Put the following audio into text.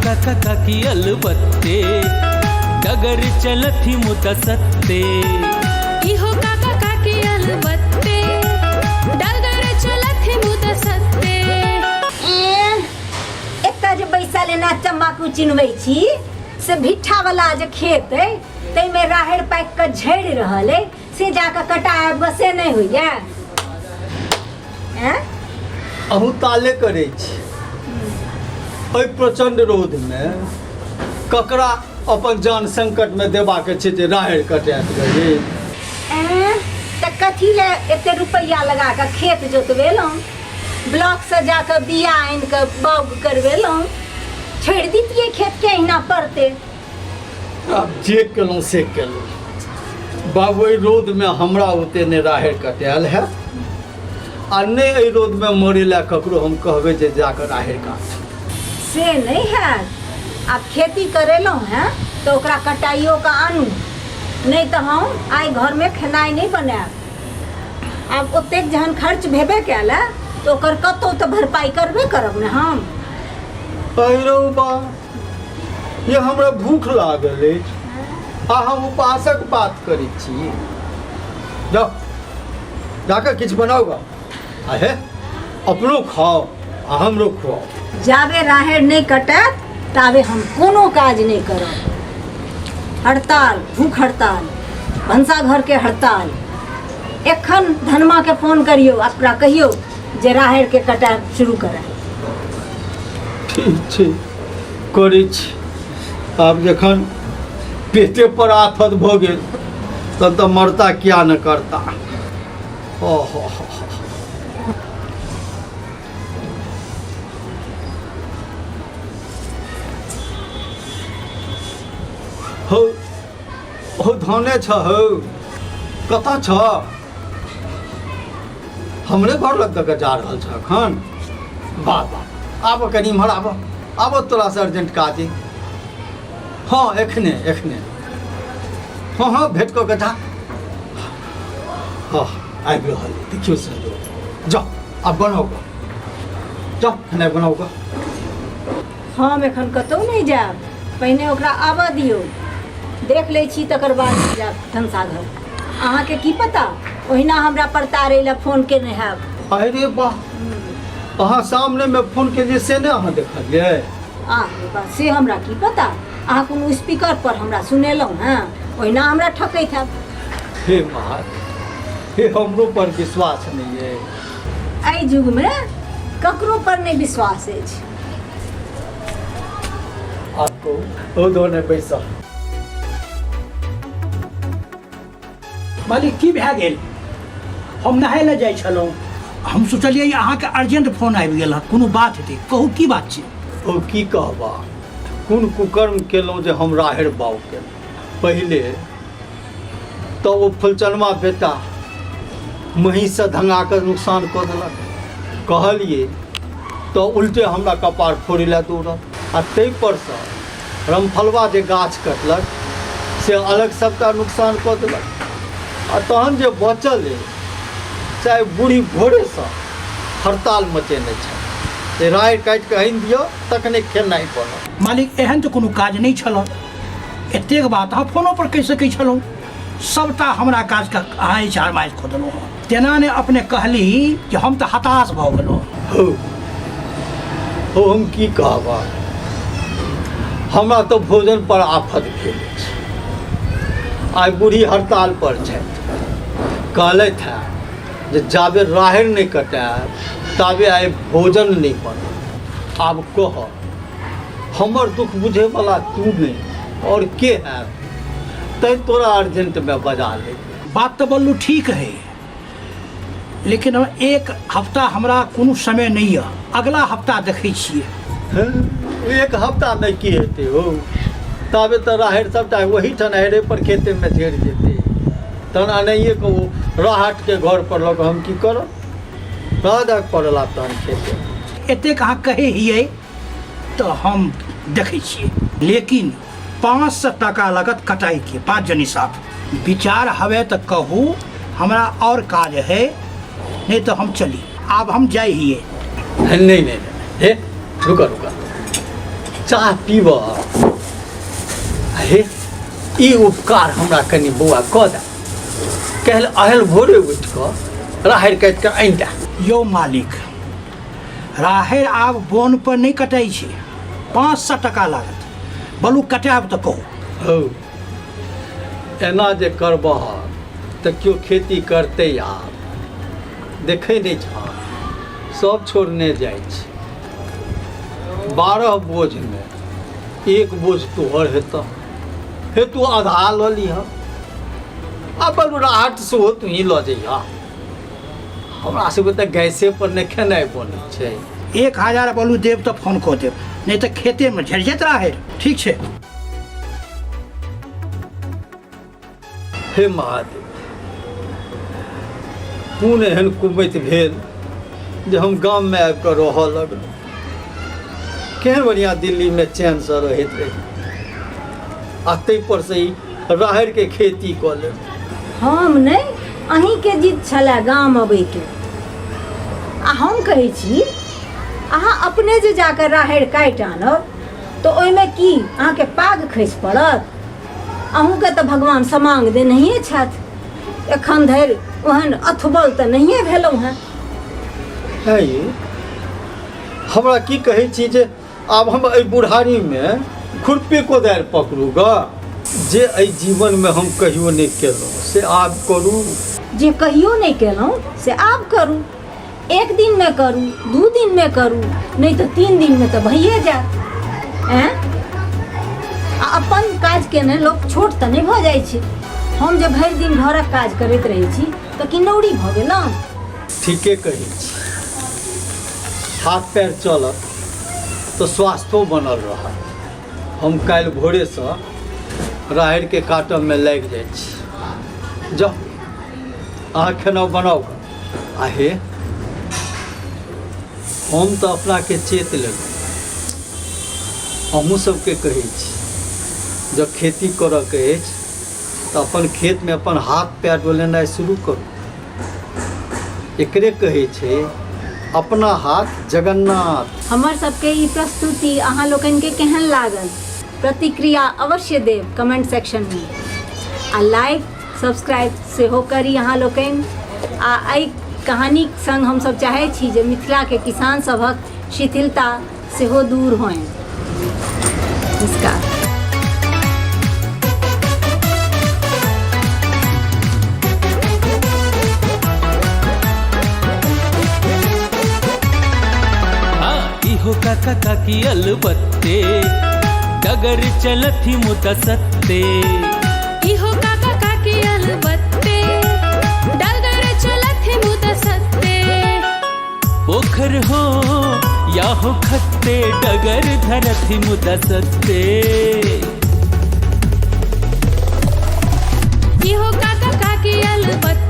काका काकी अलबत्ते डगर चलथी मुत सत्ते इहो काका काकी अलबत्ते डगर चलथी मुत सत्ते एता जे बैसा लेना तम्बाकू चिनबै छी से भिट्ठा वाला जे खेत है तै में राहड़ पाक के झड़ रहल है से जाके कटाए बसे नहीं होइया हैं अहू ताले करे छी ओइ प्रचंड रोध में ककरा अपन जान संकट में देबा के छै जे राहड़ कटात गई त कथी ले एते रुपया लगा के खेत जोतवेलौं ब्लॉक से जाकर बिया आन के बाग करवेलौं छोड़ दीतिए खेत के हिना पड़ते अब जे केलौं से केलौं बाबू एहि रोद में हमरा ओते ने राहड़ कटायल है आ नहीं एहि रोद में मरे ला ककरो हम कहबे जे जाकर राहड़ काट से नहीं है आप खेती करेलौं हैं तो ओकरा कटाइयो का आनू नहीं तो हम आई घर में खेनाई नहीं बनाएब आब ओतेक जहन खर्च भेबे कैला तो ओकर कतौ तो भरपाई करबे करब ने हम पहिरौ बा ये हमरा भूख लागल है आ हम उपासक बात करै छी जाओ जाकर किछ बनाओगा आहे अपनो खाओ आ हमरो खुआओ जाबे राहड़ नहीं कटत ताबे हम कोनो काज नहीं करब हड़ताल भूख हड़ताल भंसाघर के हड़ताल एखन धनमा के फोन करियो अपना कहियो जे राहड़ के कटाई शुरू करे ठीक छै करै छी आब जखन पेटे पर आफत भ गेल तब तो मरता क्या न करता ओहो हो हो धाने छ हो कतऽ छ हमरे घर लग तक जा रहल छ एखन वाह वाह आब कनी इम्हर आब तोरा से अर्जेंट काज है हाँ एखने एखने हाँ हाँ भेंट कऽ के जा हाँ आबि रहल देखियो से जाओ आब बनाओ ग जाओ खेनाइ बनाओ ग हम एखन कतौ नहीं जाब पहिने ओकरा आबऽ दियौ देख लै छी तकर बाद जाब भंसाघर अहाँके की पता ओहिना हमरा परतारै ला फोन केने हैब अरे वाह अहाँ सामने में फोन केलिए से ने अहाँ देखलिए से हमरा की पता अहाँ कोनो स्पीकर पर हमरा सुनेलहुँ हैं ओहिना हमरा ठकैत हैब हे माँ हे हमरो पर विश्वास नहीं है एहि युग में ककरो पर नहीं विश्वास अछि आपको ओ दोने पैसा मालिक की भए गेल हम नहाय लए जाइ छलहुँ हम सोचलियै अहाँके अर्जेंट फोन आबि गेल कोनो बात हेतै कहू की बात छै ओ की कहबा कोन कुकर्म केलहुँ जे हम राहड़ बाउ केलहुँ पहिले तो ओ फुलचनमा बेटा महींस से धंगा के नुकसान कऽ देलक कहलिए तो उल्टे हमरा कपार फोड़ै लए दौड़ल आ ताहि पर से रामफलवा जे गाछ कटलक से अलग सबटा नुकसान कऽ देलक आ तहन जे बचल है चाहे बूढ़ी भोरेसँ हड़ताल मचेने छै राहड़ काटि कऽ आनि दियौ तखने खेनाइ बनत मालिक एहन तऽ कोनो काज नहि छल एतेक बात अहाँ फोनो पर कहि सकै छलहुँ सबटा हमरा काजके अहाँ चार माइज खो देलहुँ तेना ने अपने कहली कि हम तऽ हताश भऽ गेलहुँ हो हम की कहबा हमरा तो भोजन पर आफत भेल छै आइ बूढ़ी हड़ताल पर छथि कहलथि है जे जाबे राहड़ नहीं कटाएब ताबे आइ भोजन नहीं बनत आब कह हमर दुख बुझे वाला तू नहीं और के है तै तोरा अर्जेंट में बजा ले बात तो बोलू ठीक है लेकिन एक हफ्ता हमरा कोनो समय नहीं है अगला हफ्ता देखै छियै एक हफ्ता में की हेतै हो ताबे तो राहड़ सबटा वही ठन हेरे पर खेते में झड़ जेतै तहन अनैये को राहट के घर पर लग हम की करब राहत पड़ला तहन खेते एतेक अहाँ कहै हियै तो हम देखै छियै लेकिन 500 टका लागत कटाई के 5 जनी साथ विचार हवे तो कहू हमरा और काज है नहीं तो हम चली अब हम जाए हिये नहीं नहीं हे रुका रुका चाह पीब हे ई उपकार हमरा कनि बौआ कऽ दे कहल अहल भोरे उठि कऽ राहरि काटि कऽ आनि दे। यौ मालिक, राहरि आब बोन पर नहीं कटाई छै, 500 टका लागत। बोलू कटाब तऽ कहू। हौ एना जे करबह तऽ केओ खेती करतै आब, देखै नहि छ सब छोड़ने जाइ छै। 12 बोझमे 1 बोझ तोहर हेतह, हे तू आधा लऽ लिह आ बलू राहट सेहो तू ही लऽ जइह। हमरा सबके तऽ गैसे पर नहि खेनाइ बनै छै। 1000 बोलू देब तऽ फोन कऽ देब, नहीं तऽ खेते में झड़ जाइत राहरि। ठीक छै। हे महादेव, कोन एहन कुमैत भेल जे हम गाममे आबि कऽ रहऽ लगलहुँ। केहन बढ़िआँ दिल्लीमे चैनसँ रहैत रही आ ताहिपर से ही राहरिके खेती कऽ लेब। हम नहीं, अहींके जिद छलै गाम अबैके। आ हम कहै छी अहाँ अपने जे जाकर राहरि काटि आनब तऽ ओहिमे की अहाँके पाग खसि पड़त? अहूँके तऽ भगवान समांग देनहिए छथि, एखन धरि ओहन अथबल तऽ नहिए भेलहुँ हेँ। है ये, हमरा की कहै छी जे आब हम एहि बुढ़ारीमे खुरपी कोदारि पकड़ू ग, जे एहि जीवनमे हम कहियो नहि केलहुँ से आब करू। जे कहियो नहीं केलहुँ से आब करू। 1 दिन में करू, 2 दिन में करू, नहीं तो 3 दिन में तो भइए जायत। एँ आ अपन काज केने लोक छोट तऽ नहीं भऽ जाइ छै। हम जे भरि दिन घरक काज करैत रहै छी तऽ किनौरी भऽ गेलहुँ। ठीके कहै छी, हाथ पैर चलत तऽ स्वास्थ्यो बनल रहत। हम काल्हि भोरेसँ राहरिके काटबमे लागि जाइ छी। जाउ अहाँ खेनाइ बनाउ। आ हे हम तऽ अपनाके चेत लेलहुँ, अहूँ सबके कहै छी जब खेती करऽके अछि तऽ अपन खेतमे अपन हाथ पैर डोलेनाइ शुरू करू। एकरे कहै छै अपना हाथ जगन्नाथ। हमर सबके ई प्रस्तुति अहाँ लोकनिके केहन लागल? प्रतिक्रिया अवश्य देब कमेंट सेक्शन में। आ लाइक सब्सक्राइब सेहो करी अहाँ लोकनि। आ एहि कहानी संग हमसब चाहै छी जे मिथिलाके किसान सभक शिथिलता सेहो दूर होनि। नमस्कार। इहो काका काकी अलबत्ते डगर चलथी मुत सत्ते। इहो काका काकी अलबत्ते डगर चलथि मुत सत्ते। पोखर हो या हो खत्ते डगर धरथी मुत सत्ते। इहो काका काकी अलबत्ते